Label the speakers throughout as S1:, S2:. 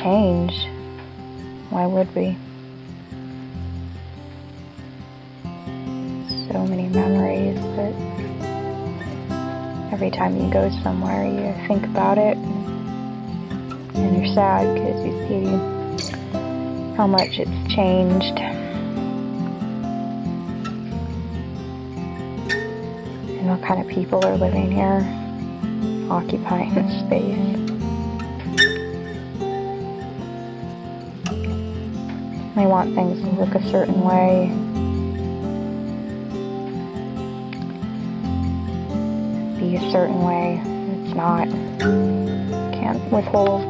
S1: change. Why would we? So many memories, but every time you go somewhere you think about it and you're sad because you see how much it's changed. And what kind of people are living here, occupying this space. They want things to look a certain way. Be a certain way. It's not. Can't withhold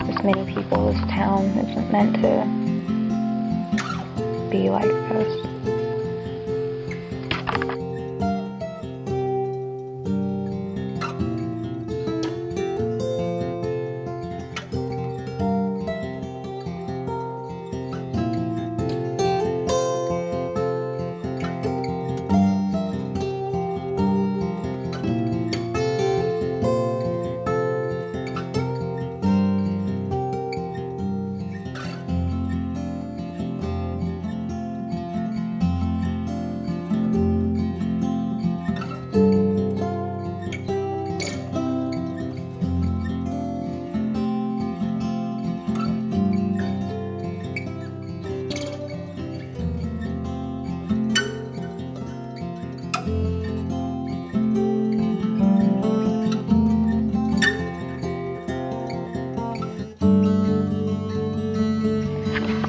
S1: this many people. This town isn't meant to be like this.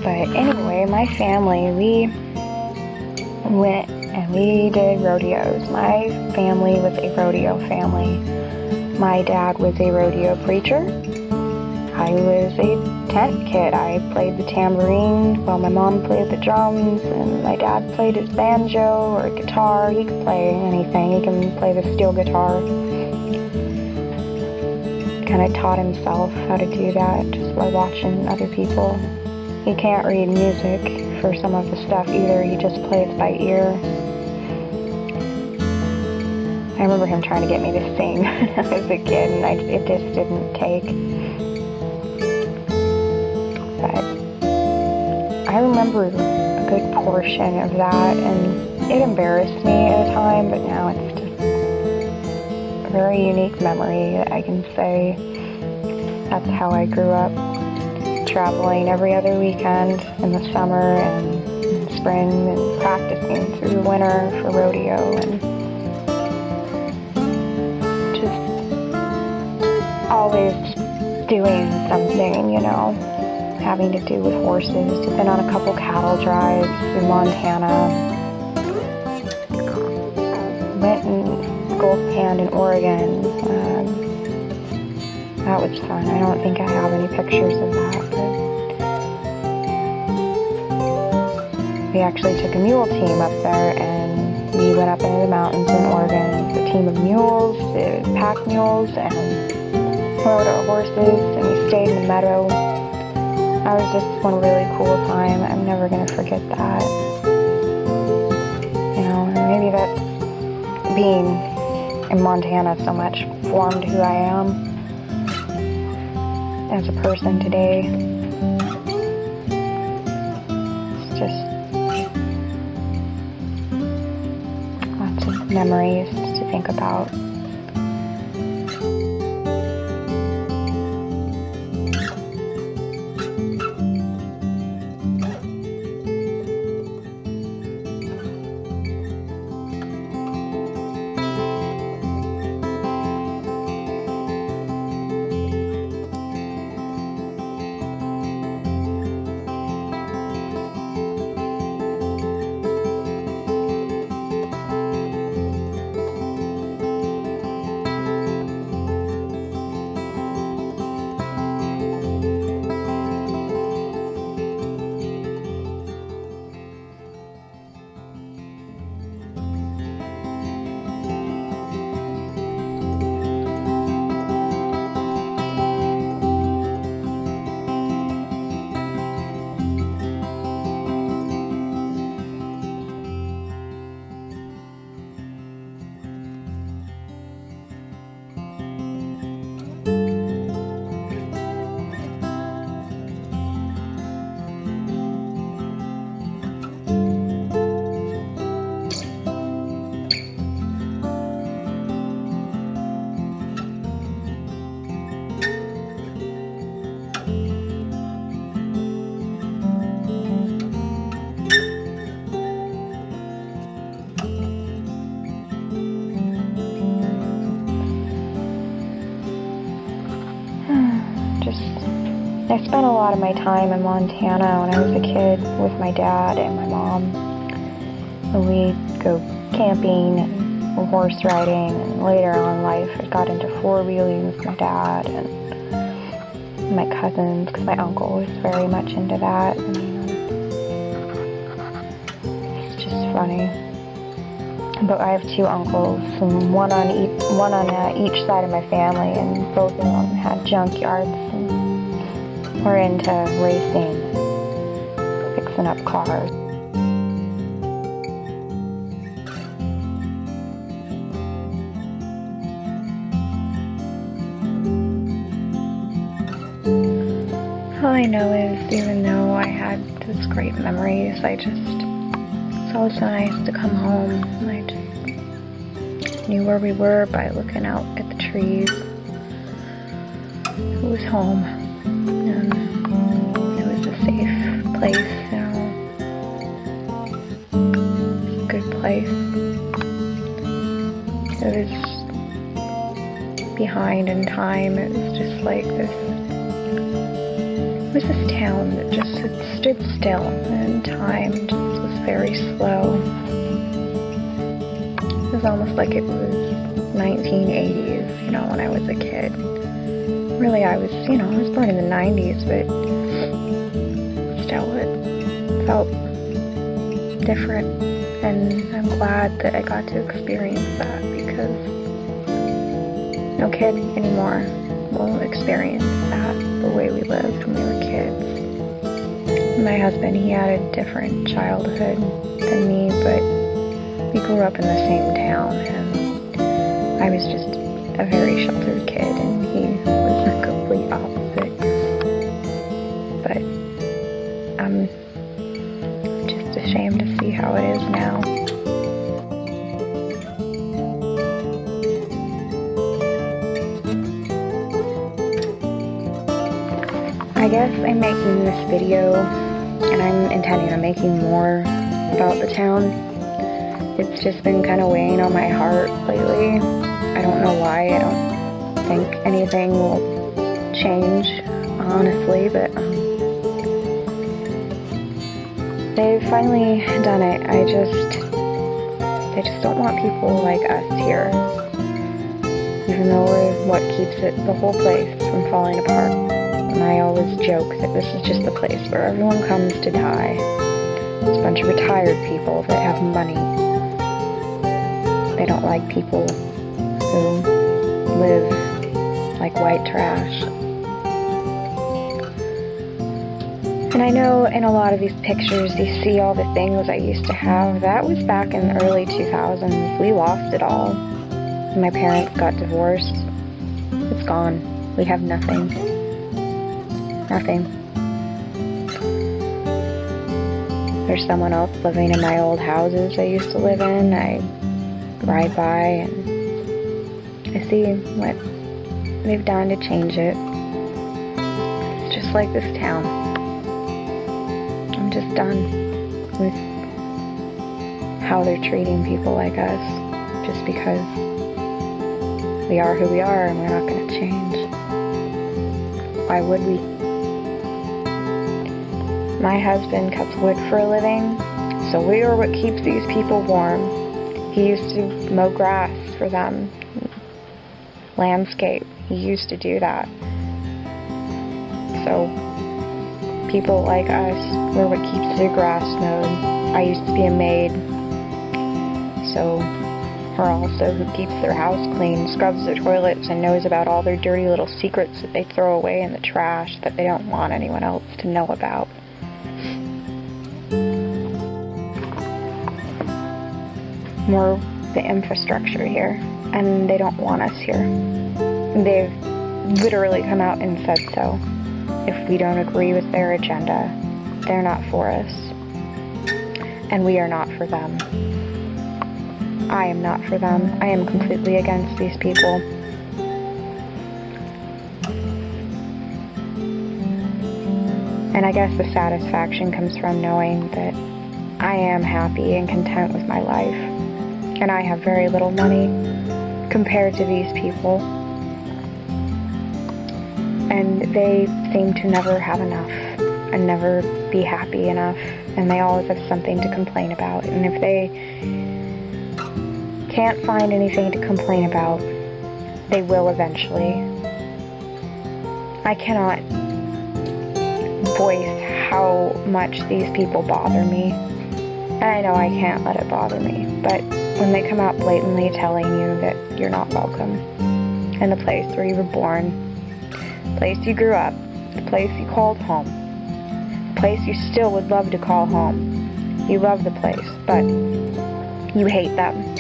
S1: But anyway, my family, we went and we did rodeos. My family was a rodeo family. My dad was a rodeo preacher. I was a tent kid. I played the tambourine while my mom played the drums, and my dad played his banjo or guitar. He could play anything. He can play the steel guitar. Kind of taught himself how to do that just by watching other people. He can't read music for some of the stuff either. He just plays by ear. I remember him trying to get me to sing when I was a kid, and it just didn't take. But I remember a good portion of that, and it embarrassed me at the time, but now it's just a very unique memory that I can say that's how I grew up. Traveling every other weekend in the summer and in the spring, and practicing through the winter for rodeo, and just always doing something, you know, having to do with horses. I've been on a couple cattle drives in Montana. Went and Gulf Hand in Oregon. That was fun. I don't think I have any pictures of that, but we actually took a mule team up there, and we went up into the mountains in Oregon. A team of mules, pack mules, and rode our horses, and we stayed in the meadow. That was just one really cool time. I'm never going to forget that. You know, maybe that's being in Montana so much formed who I am as a person today. It's just lots of memories to think about. I spent a lot of my time in Montana when I was a kid with my dad and my mom. And we'd go camping and horse riding, and later on in life I got into four-wheeling with my dad and my cousins, because my uncle was very much into that. And, it's just funny. But I have two uncles, and one on each side of my family, and both of them had junkyards, and we're into racing, fixing up cars. All I know is, even though I had those great memories, it's always so nice to come home. And I just knew where we were by looking out at the trees. It was home, and it was a safe place, It was a good place. It was behind in time. It was just like this. It was this town that just stood still, and time just was very slow. It was almost like it was 1980s, when I was a kid. Really, I was born in the 90s, but still, it felt different, and I'm glad that I got to experience that, because no kid anymore will experience that the way we lived when we were kids. My husband, he had a different childhood than me, but we grew up in the same town, and I was just a very sheltered kid, and he was the complete opposite. But I'm just ashamed to see how it is now. I guess I'm making this video, and I'm intending on making more about the town. It's just been kind of weighing on my heart lately. I don't know why. I don't think anything will change, honestly, but they've finally done it. They just don't want people like us here, even though we're what keeps the whole place from falling apart. And I always joke that this is just the place where everyone comes to die. It's a bunch of retired people that have money. They don't like people who live like white trash. And I know in a lot of these pictures you see all the things I used to have. That was back in the early 2000s. We lost it all. My parents got divorced. It's gone. We have nothing. Nothing. There's someone else living in my old houses I used to live in. I ride by and I see what they've done to change it. It's just like this town. I'm just done with how they're treating people like us, just because we are who we are and we're not going to change. Why would we? My husband cuts wood for a living, so we are what keeps these people warm. He used to mow grass for them, landscape. He used to do that. So people like us, we're what keeps their grass mowed. I used to be a maid, so we're also who keeps their house clean, scrubs their toilets, and knows about all their dirty little secrets that they throw away in the trash that they don't want anyone else to know about. We're the infrastructure here, and they don't want us here. They've literally come out and said so. If we don't agree with their agenda, they're not for us, and we are not for them. I am not for them. I am completely against these people. And I guess the satisfaction comes from knowing that I am happy and content with my life. And I have very little money compared to these people. and they seem to never have enough and never be happy enough, and they always have something to complain about. And if they can't find anything to complain about, they will eventually. I cannot voice how much these people bother me, and I know I can't let it bother me, but when they come out blatantly telling you that you're not welcome in the place where you were born, the place you grew up, the place you called home, the place you still would love to call home. You love the place, but you hate them.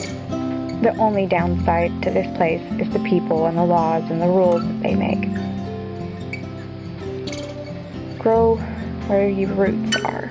S1: The only downside to this place is the people and the laws and the rules that they make. Grow where your roots are.